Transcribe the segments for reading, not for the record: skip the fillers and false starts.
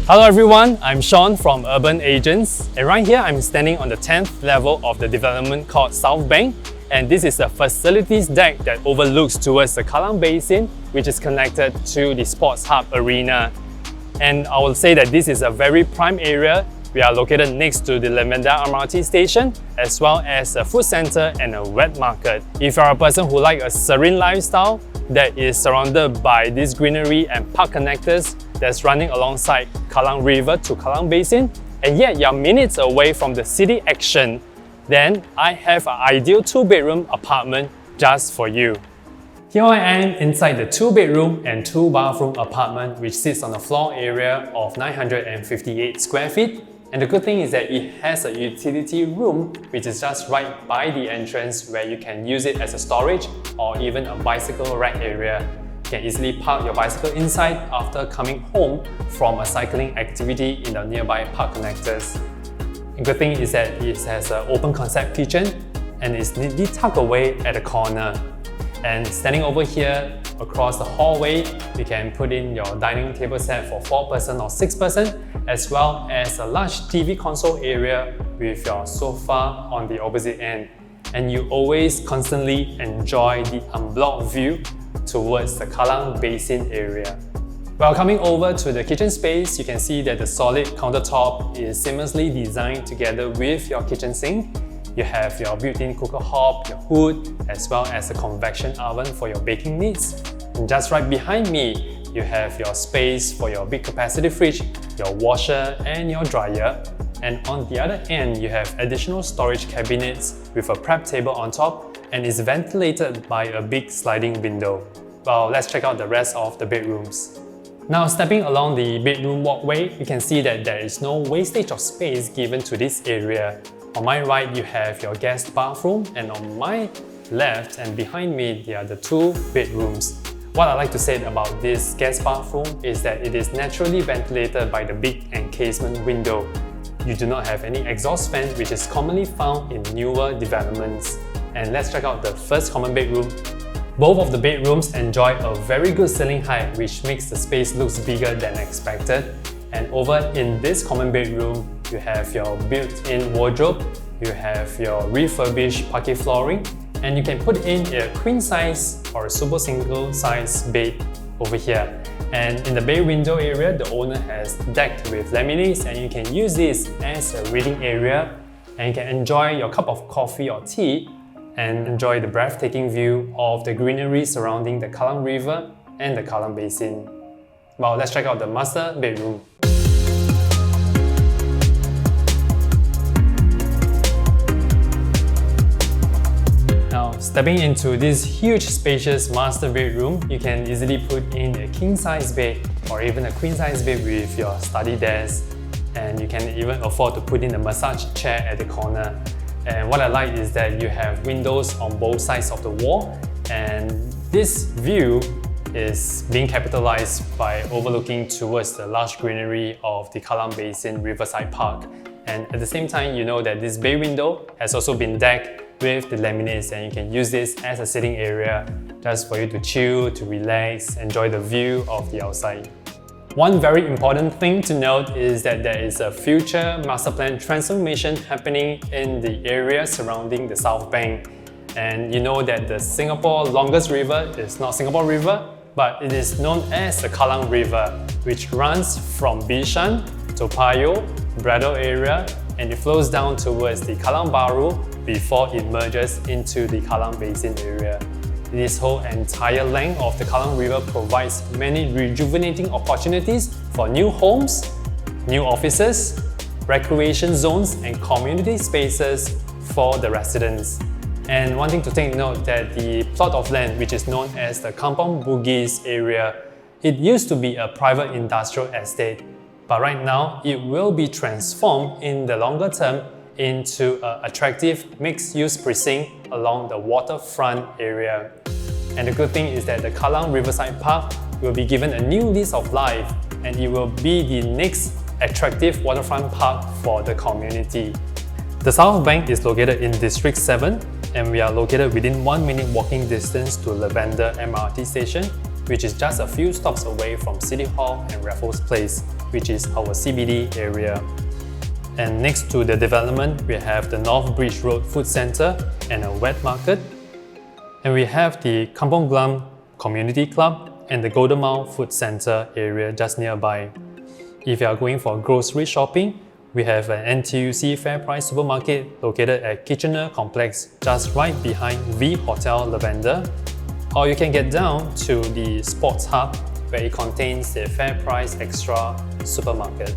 Hello everyone, I'm Sean from Urban Agents, and right here I'm standing on the 10th level of the development called Southbank, and this is a facilities deck that overlooks towards the Kallang Basin, which is connected to the Sports Hub Arena. And I will say that this is a very prime area. We are located next to the Lavender MRT station, as well as a food center and a wet market. If you are a person who likes a serene lifestyle that is surrounded by this greenery and park connectors that's running alongside Kallang River to Kallang Basin, and yet you're minutes away from the city action, then I have an ideal 2-bedroom apartment just for you. Here I am inside the 2-bedroom and 2-bathroom apartment, which sits on a floor area of 958 square feet. And the good thing is that it has a utility room, which is just right by the entrance, where you can use it as a storage or even a bicycle rack area. You can easily park your bicycle inside after coming home from a cycling activity in the nearby park connectors. The good thing is that it has an open concept kitchen and is neatly tucked away at the corner. And standing over here across the hallway, you can put in your dining table set for 4-person or 6-person, as well as a large TV console area with your sofa on the opposite end. And you always constantly enjoy the unblocked view towards the Kallang Basin area. While coming over to the kitchen space, you can see that the solid countertop is seamlessly designed together with your kitchen sink. You have your built-in cooker hob, your hood, as well as a convection oven for your baking needs. And just right behind me, you have your space for your big capacity fridge, your washer and your dryer. And on the other end, you have additional storage cabinets with a prep table on top, and is ventilated by a big sliding window. Well, let's check out the rest of the bedrooms. Now, stepping along the bedroom walkway, you can see that there is no wastage of space given to this area. On my right, you have your guest bathroom, and on my left and behind me, there are the 2 bedrooms. What I like to say about this guest bathroom is that it is naturally ventilated by the big encasement window. You do not have any exhaust fan, which is commonly found in newer developments. And let's check out the first common bedroom. Both of the bedrooms enjoy a very good ceiling height, which makes the space look bigger than expected. And over in this common bedroom, you have your built-in wardrobe, you have your refurbished parquet flooring, and you can put in a queen size or a super single size bed over here. And in the bay window area, the owner has decked with laminates, and you can use this as a reading area, and you can enjoy your cup of coffee or tea and enjoy the breathtaking view of the greenery surrounding the Kallang River and the Kallang Basin. Well, let's check out the master bedroom. Now, stepping into this huge spacious master bedroom, you can easily put in a king-size bed or even a queen-size bed with your study desk, and you can even afford to put in a massage chair at the corner. And what I like is that you have windows on both sides of the wall, and this view is being capitalized by overlooking towards the lush greenery of the Kallang Basin Riverside Park. And at the same time, you know that this bay window has also been decked with the laminates, and you can use this as a sitting area just for you to chill, to relax, enjoy the view of the outside. One very important thing to note is that there is a future master plan transformation happening in the area surrounding the Southbank. And you know that the Singapore's longest river is not Singapore River, but it is known as the Kallang River, which runs from Bishan, Toa Payoh, Braddell area, and it flows down towards the Kallang Baru before it merges into the Kallang Basin area. This whole entire length of the Kallang River provides many rejuvenating opportunities for new homes, new offices, recreation zones, and community spaces for the residents. And one thing to take note that the plot of land, which is known as the Kampong Bugis area, it used to be a private industrial estate, but right now it will be transformed in the longer term into an attractive mixed-use precinct along the waterfront area. And the good thing is that the Kallang Riverside Park will be given a new lease of life, and it will be the next attractive waterfront park for the community. The Southbank is located in District 7, and we are located within 1 minute walking distance to Lavender MRT station. which is just a few stops away from City Hall and Raffles Place, which is our CBD area. And next to the development, we have the North Bridge Road Food Centre and a wet market. And we have the Kampong Glam Community Club and the Golden Mile Food Centre area just nearby. If you are going for grocery shopping, we have an NTUC Fair Price supermarket located at Kitchener Complex just right behind V Hotel Lavender. Or you can get down to the Sports Hub where it contains the Fair Price Extra supermarket.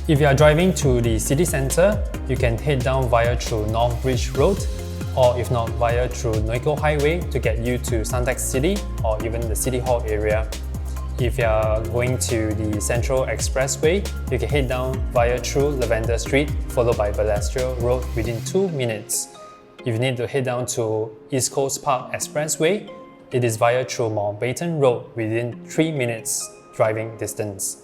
If you are driving to the city centre, you can head down via through North Bridge Road, or if not via through Noiko Highway to get you to Suntec City or even the City Hall area. If you are going to the Central Expressway, you can head down via through Lavender Street followed by Balestier Road within 2 minutes. If you need to head down to East Coast Park Expressway, it is via through Mountbatten Road within 3 minutes driving distance.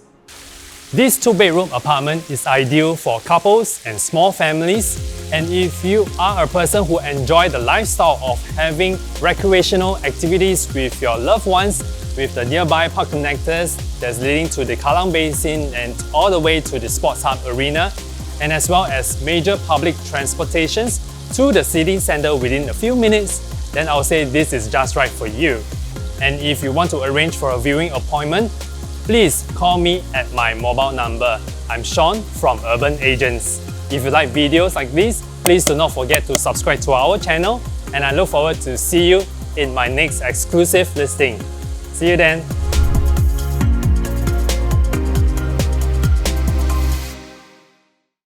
This 2-bedroom apartment is ideal for couples and small families, and if you are a person who enjoys the lifestyle of having recreational activities with your loved ones, with the nearby park connectors that's leading to the Kallang Basin and all the way to the Sports Hub Arena, and as well as major public transportations to the city centre within a few minutes, then I'll say this is just right for you. And if you want to arrange for a viewing appointment, please call me at my mobile number. I'm Sean from Urban Agents. If you like videos like this, please do not forget to subscribe to our channel, and I look forward to see you in my next exclusive listing. See you then!